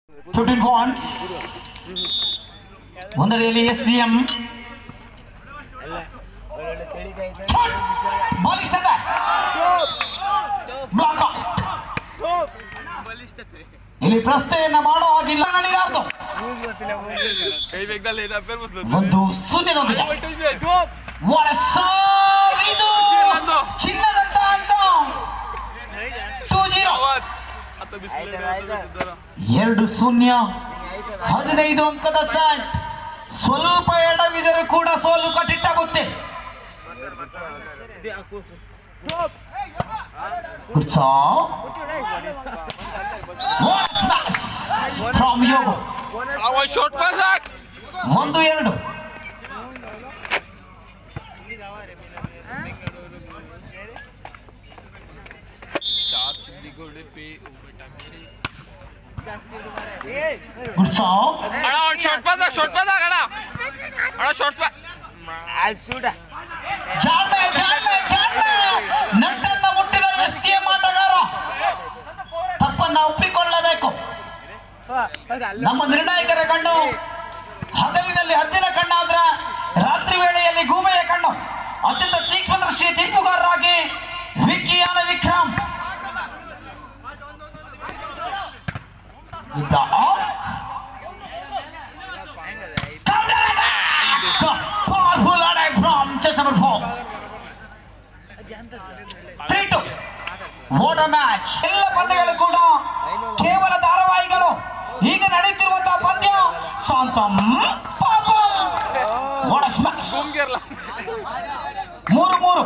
15 points. ಒಂದರಲ್ಲಿ SDM ಬಲಿಷ್ಠತೆ block ಇಲ್ಲಿ ಪ್ರಶ್ನೆಯನ್ನ ಮಾಡೋ ಹಾಗಿಲ್ಲ ನಡೀಲಾರ್ದು. ಒಂದು ಶೂನ್ಯದೊಂದಿಗೆ ಇದು ಚಿನ್ನದಂತ ಅಂತ 2-0 2-0 15 ಅಂಕದ ಸೆಟ್. ಸ್ವಲ್ಪ ಎಡವಿದರೂ ಕೂಡ ಸೋಲು ಕಟ್ಟಿಟ್ಟಾಗುತ್ತೆ. ಒಂದು ಎರಡು ನಟನ್ನ ಮುಟ್ಟಿದ SDM ಆಟಗಾರ ತಪ್ಪನ್ನ ಒಪ್ಪಿಕೊಳ್ಳಬೇಕು. ನಮ್ಮ ನಿರ್ಣಾಯಕರ ಕಣ್ಣು ಹಗಲಿನಲ್ಲಿ ಹದ್ದಿನ ಕಣ್ಣಾದ್ರ ರಾತ್ರಿ ವೇಳೆಯಲ್ಲಿ ಗೂಬೆಯ ಕಣ್ಣು. ಅತ್ಯಂತ ತೀಕ್ಷ್ಣದರ್ಶಿ ತೀರ್ಪುಗಾರರಾಗಿ ವಿಕಿಯಾನ Vikram powerful attack from chest number 4. 3-2. What a match. ಎಲ್ಲ ಪಂದ್ಯಗಳು ಕೂಡ ಕೇವಲ ಧಾರಾವಾಹಿಗಳು. ಈಗ ನಡೆಯುತ್ತಿರುವಂತಹ ಪಂದ್ಯ ಶಾಂತಂ ಪಾಪಂ. What a smash. 3-3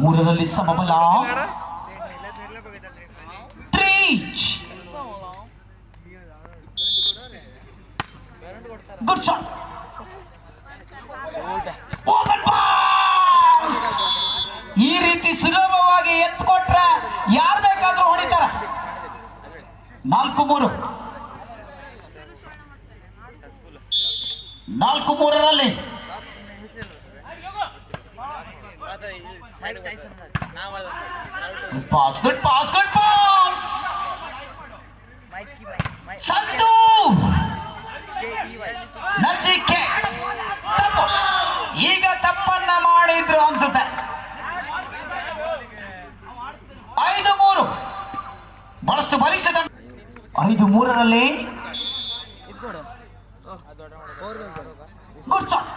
ಮೂರರಲ್ಲಿ ಸಮಬಲ. 3 ಗುಡ್ ಶಾಟ್. Open pass. ಈ ರೀತಿ ಸುಲಭವಾಗಿ ಎತ್ಕೊಟ್ರೆ ಯಾರು ಬೇಕಾದ್ರೂ ಹೊಡಿತಾರ. 4-3 4-3ರಲ್ಲಿ pass. Good pass, good pass. Santu Nachike ತಪ್ಪು. ಈಗ ತಪ್ಪನ್ನ ಮಾಡಿದ್ರು ಅನ್ಸುತ್ತೆ. 5-3 ಬಹಳಷ್ಟು ಬಲಿಷ್ಠ. 5-3ರಲ್ಲಿ ಗುಡ್ ಶಾಟ್.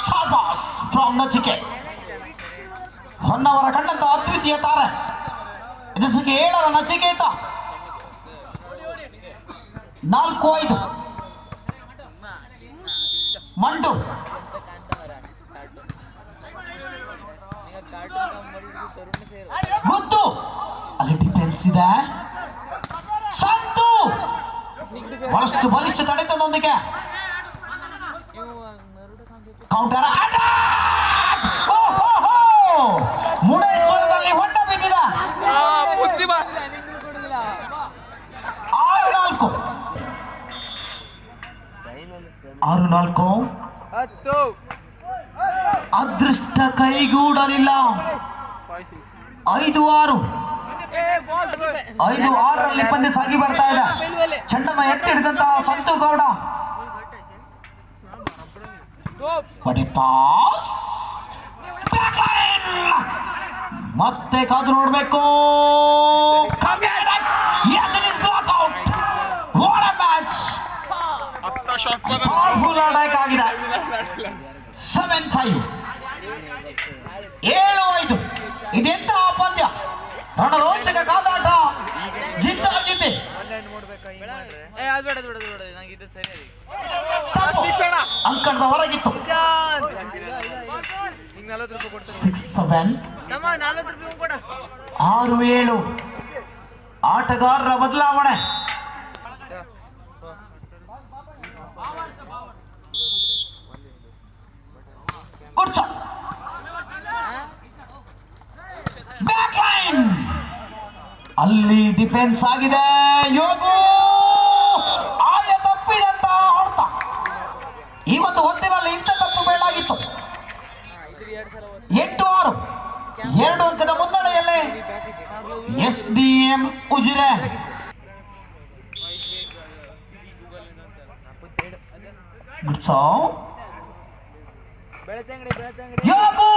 ಶಾಬಾಸ್ ಫ್ರಮ್ ನಚಿಕೆ. ಹೊನ್ನವರ ಕಂಡಂತ ಅದ್ವಿತೀಯ ತಾರೆ. ಇದಕ್ಕೆ 7ರ ನಚಿಕೇತ. 4-5 ಮಂಡು. ಗೊತ್ತು ಅಲ್ಲಿ ಡಿಫೆನ್ಸ್ ಇದೆ. ಸಂತು ಬಹಳಷ್ಟು ಬಲಿಷ್ಠ ತಡೆತದೊಂದಿಗೆ ಕೌಂಟರ್. ಮುಡೇಶ್ವರದಲ್ಲಿ ಹೊಂಡ ಬಿದ್ದಿದೆ. 6-4 ಅದೃಷ್ಟ ಕೈಗೂಡಲಿಲ್ಲ. 5-6 5-6ರಲ್ಲಿ ಪಂದ್ಯ ಸಾಗಿ ಬರ್ತಾ ಇದೆ. ಚೆಂಡನ್ನ ಎತ್ತಿ ಹಿಡಿದಂತಹ ಸಂತು ಗೌಡ. ಪಾಸ್ ಮತ್ತೆ ಕಾದು ನೋಡ್ಬೇಕು. ಆಗಿದೆ. 7-5 7-5 ಇದೆಂತ ಪಂದ್ಯ. ರಣರೋಚಕ ಕಾದಾಟ. ಜಿದ್ದಾಜಿದ್ದೆ. ಅಂಕಣದ ಹೊರಗಿತ್ತು. 6-7 6-7 ಆಟಗಾರರ ಬದಲಾವಣೆ. Good shot. ಬ್ಯಾಕ್ ಲೈನ್ ಅಲ್ಲಿ ಡಿಫೆನ್ಸ್ ಆಗಿದೆ. ಯೋಗು ಆಯ ತಪ್ಪಿದಂತ ಹೊಡೆತ. ಈ ಒಂದು ಹೊತ್ತಿನಲ್ಲಿ ಇಂಥ ತಪ್ಪು ಬೇಡಾಗಿತ್ತು. 8-6 2 ಅಂಕದ ಮುನ್ನಡೆಯಲ್ಲಿ SDM Ujire. Good song. Yogo!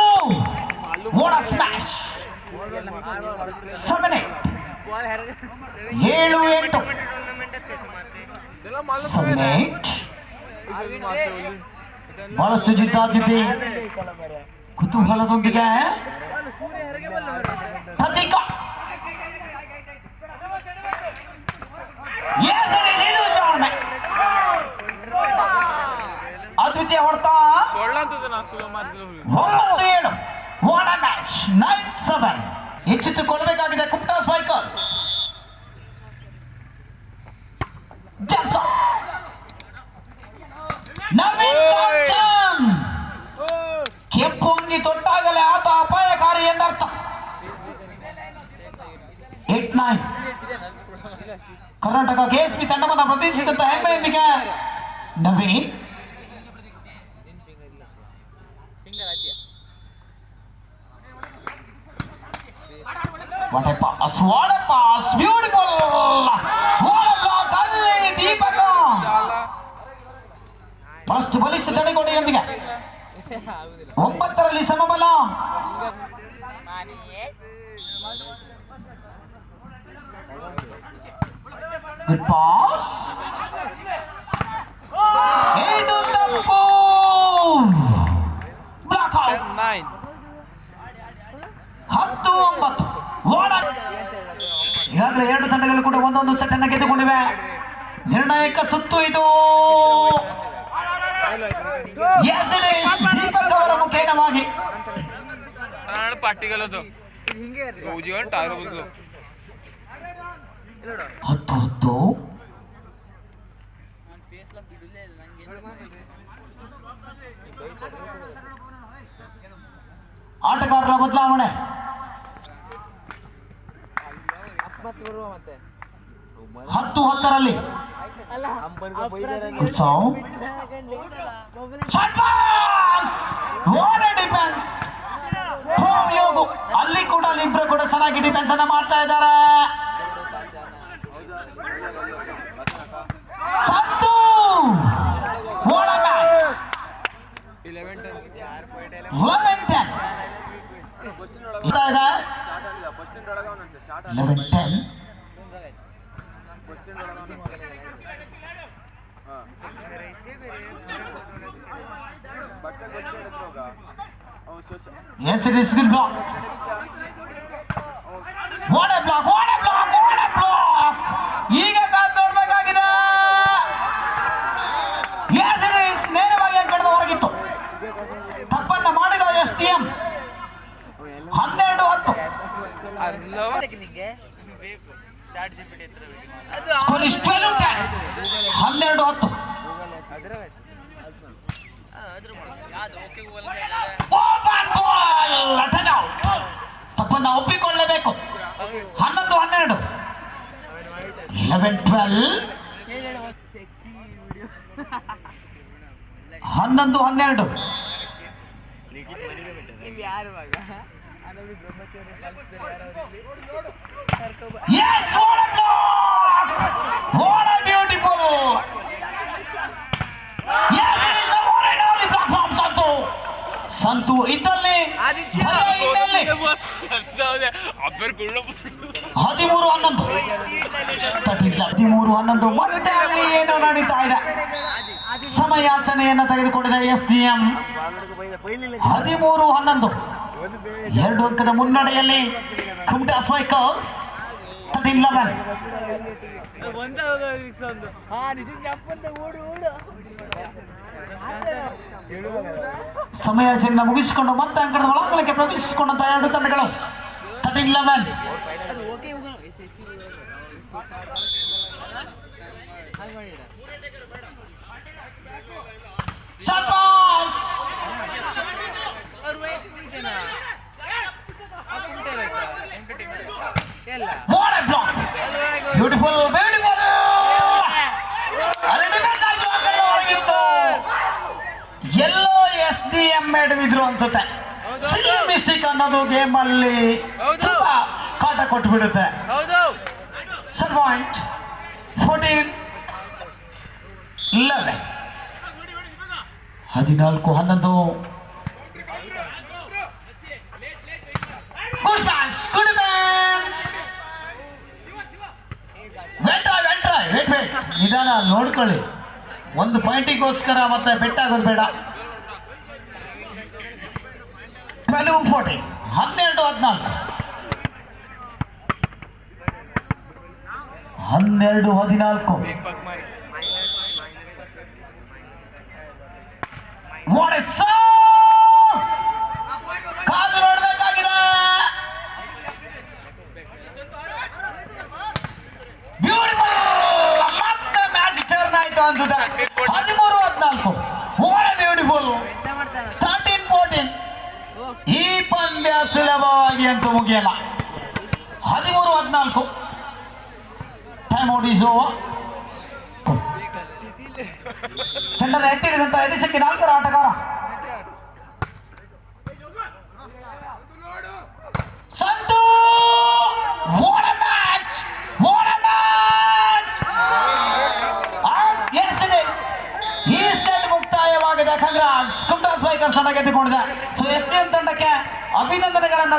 What a smash! 7-8. 7-8. 7-8. ಬಹಳಷ್ಟು ಜಿದ್ದಾಜಿದ್ದಿ ಕುತೂಹಲದೊಂದಿಗೆ ಪ್ರತೀಕ ಅದ್ವಿತೀಯ ಹೊಡೆತ 9-7. What a match. 9-7. ಎಚ್ಚೆತ್ತುಕೊಳ್ಳಬೇಕಾಗಿದೆ ಕುಮಟಾ ಸ್ಟ್ರೈಕರ್ಸ್. ನವೀನ್ ಕಾಂಚನ್ ಕೆಂಪು ಅಂಗಿ ತೊಟ್ಟಾಗಲೇ ಆತ ಅಪಾಯಕಾರಿ ಎಂದರ್ಥ. 8-9. ಕರ್ನಾಟಕ ಕೆಎಸ್ಪಿ ತಂಡವನ್ನು ಪ್ರತಿನಿಧಿಸಿದಂತ ಹೆಮ್ಮೆಯೊಂದಿಗೆ Naveen. What a pass, what a pass, beautiful. What a block, ಅಲ್ಲಿ ದೀಪಕ ಫಸ್ಟ್ ಬಲಿಷ್ಠ ತಡೆಗೋಡೆಯೊಂದಿಗೆ 9ರಲ್ಲಿ ಸಮಬಲ. Good pass. ಇದು ತಪ್ಪು. Block out. 10-9. ಈಗಾಗಲೇ ಎರಡು ತಂಡಗಳು ಕೂಡ ಒಂದೊಂದು ಸೆಟ್ ಅನ್ನು ಗೆದ್ದುಕೊಂಡಿವೆ. ನಿರ್ಣಾಯಕ ಸುತ್ತು ಇದು. ದೀಪಕ್ ಅವರ ಮುಖೇನವಾಗಿ 10-10. ಆಟಗಾರರ ಬದಲಾವಣೆ. 10-10ರಲ್ಲಿ ಅಲ್ಲಿ ಕೂಡ ಇಬ್ರು ಕೂಡ ಚೆನ್ನಾಗಿ ಡಿಫೆನ್ಸ್ ಅನ್ನ ಮಾಡ್ತಾ ಇದ್ದಾರೆ. Santu 11-10. Yes, it is good block. What a block! What a block! What a block! ಈಗ ಕಾದು ನೋಡಬೇಕಾಗಿದೆ. Yes, it is. ನೇರವಾಗಿ ಅಂಕಣದ ಹೊರಗಿತ್ತು. ತಪ್ಪನ್ನ ಮಾಡಿದ STM. 12-10. Score is 12-10. 12-10. Open ball. Touch out. ತಪ್ಪನ್ನ ಒಪ್ಪಿಕೊಳ್ಳಬೇಕು. 11-12. 11-12. 11-12. Yes, what a block! What a beautiful! Yes, it is the one and only block from Santu. Santu ಇದ್ದಲ್ಲಿ 13-11. ಮತ್ತೆ ಅಲ್ಲಿ ಏನೋ ನಡೀತಾ ಇದೆ. ಸಮಯಾಚನೆಯನ್ನು ತೆಗೆದುಕೊಂಡಿದೆ SDM. 13-11. 2 ಅಂಕದ ಮುನ್ನಡೆಯಲ್ಲಿ ಕುಮಟಾ ಸ್ಟ್ರೈಕರ್ಸ್. 13-11. ಸಮಯಾಚರಣೆ ಮುಗಿಸಿಕೊಂಡು ಮತ್ತೆ ಅಂಕಣದ ಒಳಾಂಗಣಕ್ಕೆ ಪ್ರವೇಶಿಸಿಕೊಂಡಂತ ಎರಡು ತಂಡಗಳು. 13-11. ಶಾಬಾಸ್. What a block! Beautiful, beautiful! ಅಲ್ಲಿ ಡಿಫೆನ್ಸ್ ಆಯ್ತು. ಅಂಕಣದ ಹೊರಗಿತ್ತು. ಎಲ್ಲೋ SDM ಹಿಡಿದ್ರು ಅನ್ಸುತ್ತೆ. ಸಿಲ್ ಮಿಸ್ಟೇಕ್ ಅನ್ನೋದು ಗೇಮ್ ಅಲ್ಲಿ ತುಂಬಾ ಆಟ ಕೊಟ್ಟು ಬಿಡುತ್ತೆ. Sir point 14-11. 14-11. Good pass, good pass. Wait ನಿಧಾನ ನೋಡ್ಕೊಳ್ಳಿ. ಒಂದು ಪಾಯಿಂಟಿಗೋಸ್ಕರ ಮತ್ತೆ ಬೆಟ್ಟಾಗೋದು ಬೇಡ. 12-14. 12-14. 12-14. What a song! ಕಾದು ನೋಡ್ಬೇಕಾಗಿದೆ. ಬ್ಯೂಟಿಫುಲ್. ಮತ್ತೆ ಮ್ಯಾಚ್ ಟರ್ನ್ ಆಯ್ತು ಅನ್ಸುತ್ತೆ. 13-14. What a beautiful. 13-14. ಈ ಪಂದ್ಯ ಸುಲಭವಾಗಿ ಅಂತೂ ಮುಗಿಯಲ್ಲ. 13-14. Time out is over. ಚೆಂಡನ್ನು ಎತ್ತಿಡಿದಂತ ಎದಿಶಕ್ತಿ 4ರ ಆಟಗಾರ Santu. What a match! What a match! Yes it is. ಈ ಸೆಟ್ ಮುಕ್ತಾಯವಾಗಿದೆ. ಕಂಗ್ರಾಟ್ಸ್. ಕುಮ್ಟಾಸ್ ಬೈಕರ್ಸ್ ಅನ್ನ ಗೆದ್ದುಕೊಂಡಿದೆ. ಸೊ ಎಸ್ಟಿಎಂ ತಂಡಕ್ಕೆ ಅಭಿನಂದನೆಗಳನ್ನ